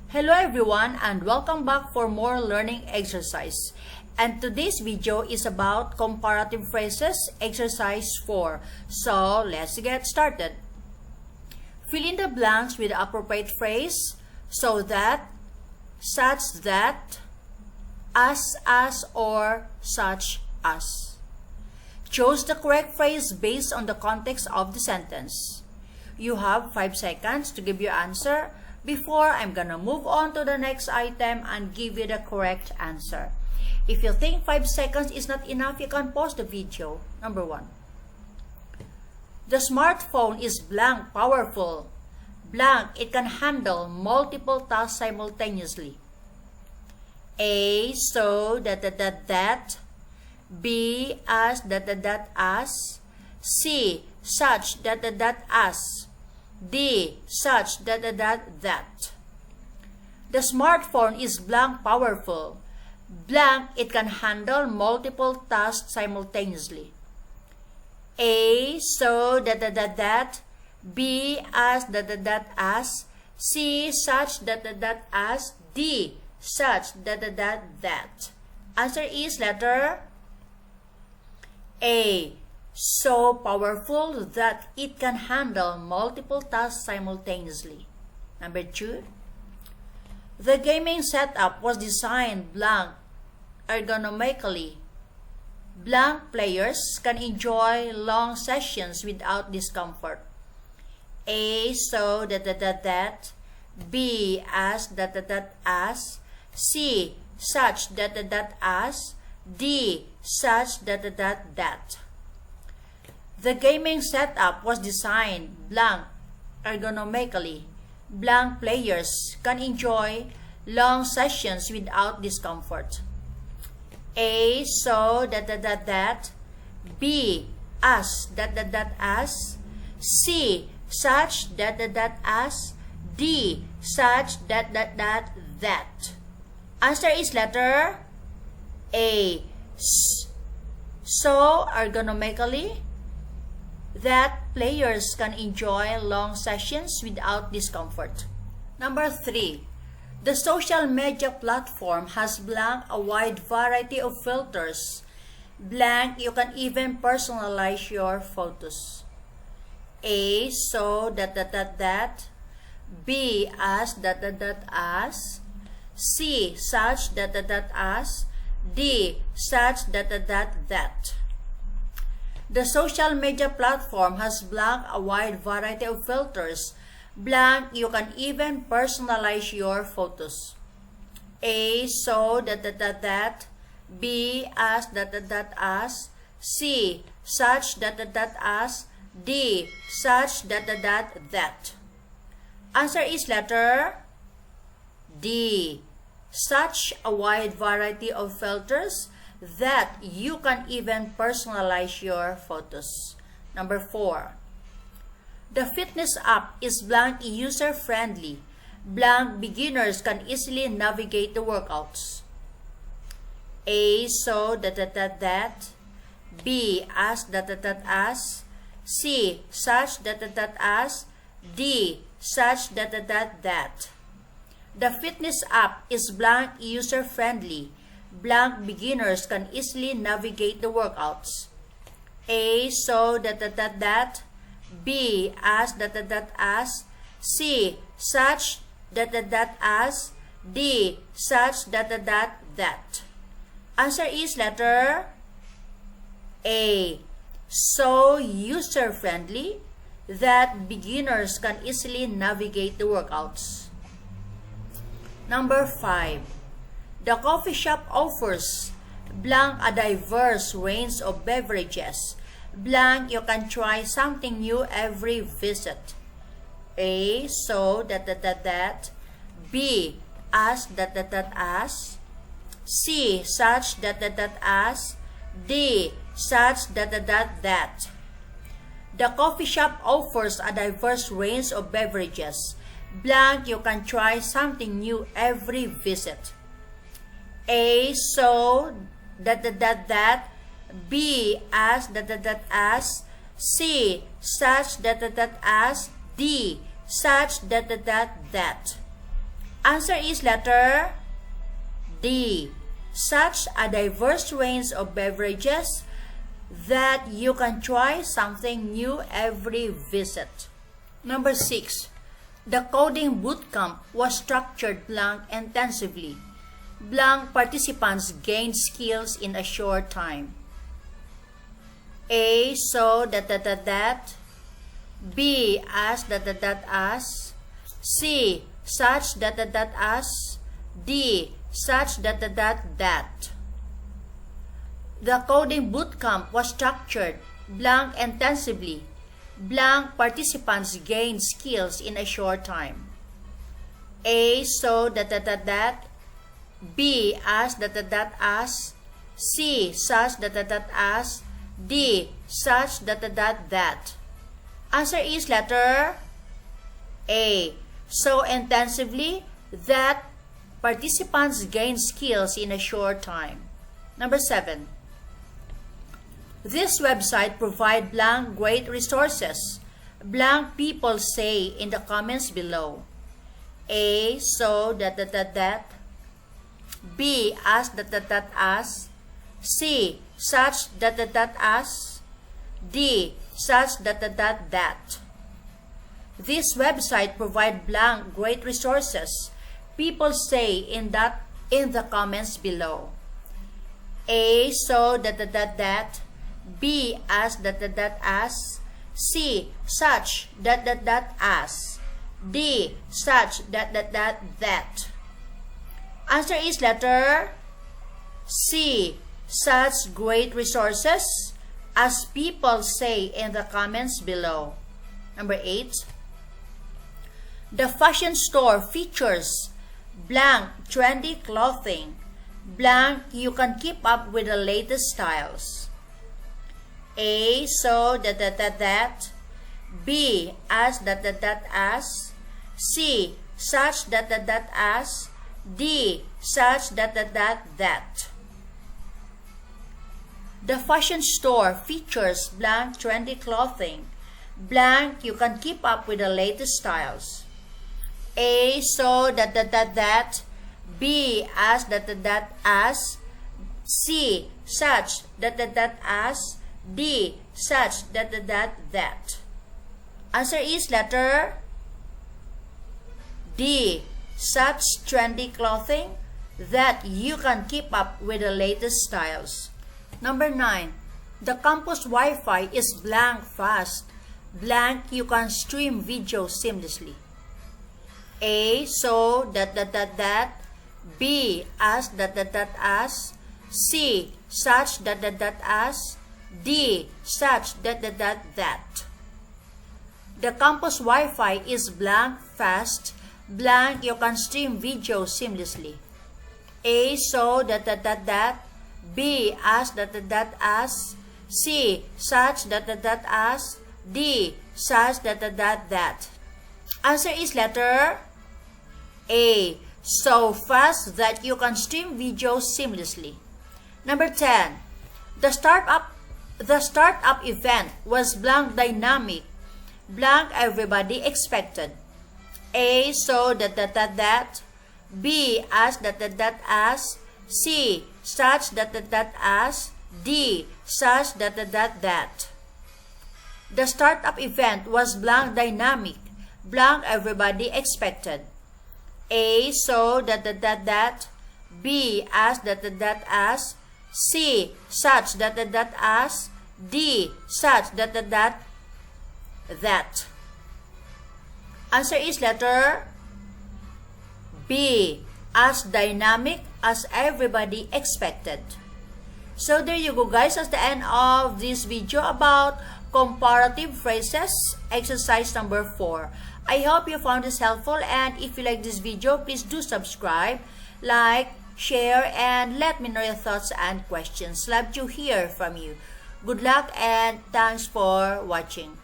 Hello everyone and welcome back for more learning exercise. And today's video is about comparative phrases exercise 4. So let's get started. Fill in the blanks with the appropriate phrase so that, such that, as or such as. Choose the correct phrase based on the context of the sentence. You have 5 seconds to give your answer before I'm gonna move on to the next item and give you the correct answer. If you think 5 seconds is not enough, you can pause the video. Number 1. The smartphone is blank powerful. Blank, it can handle multiple tasks simultaneously. A, so that. B, as as. C, such as. D, such that. The smartphone is blank powerful. Blank, it can handle multiple tasks simultaneously. A, so that. B, as as. C, such that as. D, such that. Answer is letter A. So powerful that it can handle multiple tasks simultaneously. Number 2. The gaming setup was designed blank ergonomically. Blank players can enjoy long sessions without discomfort. A, so that. B, as as. C, such that as. D, such that. The gaming setup was designed blank ergonomically. Blank players can enjoy long sessions without discomfort. A, so that. B, as as. C, such that as. D, such that. Answer is letter A. So ergonomically that players can enjoy long sessions without discomfort. Number 3. The social media platform has blank a wide variety of filters. Blank, you can even personalize your photos. A, so that. B, as as. C, such that as. D, such that. The social media platform has blank a wide variety of filters. Blank, you can even personalize your photos. A, so that. B, as as. C, such that as. D, such that. Answer is letter D. Such a wide variety of filters that you can even personalize your photos. Number 4. The fitness app is blank user-friendly. Blank beginners can easily navigate the workouts. A, so that. B, as as. C, such that as. D, such that. The fitness app is blank user-friendly. Blank beginners can easily navigate the workouts. A, so that. B, as as. C, such that as. D, such that. Answer is letter A. So user-friendly that beginners can easily navigate the workouts. Number 5. The coffee shop offers blank a diverse range of beverages. Blank, you can try something new every visit. A, so that. B, as as. C, such that as. D, such that. The coffee shop offers a diverse range of beverages. Blank, you can try something new every visit. A, so that. B, as as. C, such as. D, such that. Answer is letter D. Such a diverse range of beverages that you can try something new every visit. Number 6. The coding bootcamp was structured blank intensively. Blank participants gained skills in a short time. A. So that. B. As as. C. Such that as. D. Such that. The coding bootcamp was structured blank intensively. Blank participants gained skills in a short time. A. So that. B. As as. C. Such as. D. Such that. Answer is letter A. So intensively that participants gain skills in a short time. Number 7. This website provides blank great resources. Blank people say in the comments below. A. So that. B. As as. C. Such that as. D. Such that. This website provides blank great resources. People say in the comments below. A. So that. B. As as. C. Such as. D. Such that. Answer is letter C. Such great resources as people say in the comments below. Number 8. The fashion store features blank trendy clothing. Blank you can keep up with the latest styles. A. So that. B. As as. C. Such that as. D. Such that. The fashion store features blank trendy clothing. Blank you can keep up with the latest styles. A. So that. B. As as. C. Such that as. D. Such that. Answer is letter D. Such trendy clothing that you can keep up with the latest styles. Number 9. The campus Wi-Fi is blank fast. Blank you can stream video seamlessly. A. So that. B. As as. C. Such as. D. Such that. The campus Wi-Fi is blank fast. Blank you can stream video seamlessly. A. So that. B. As as. C. Such as. D. Such that. Answer is letter A. So fast that you can stream videos seamlessly. Number 10. The startup event was blank dynamic. Blank everybody expected. A. So that. B. As as. C. Such as. D. Such that. The startup event was blank dynamic. Blank everybody expected. A. So that. B. As as. C. Such as. D. Such that. Answer is letter B. As dynamic as everybody expected. So there you go guys, that's the end of this video about comparative phrases, exercise number 4. I hope you found this helpful, and if you like this video, please do subscribe, like, share, and let me know your thoughts and questions. Love to hear from you. Good luck and thanks for watching.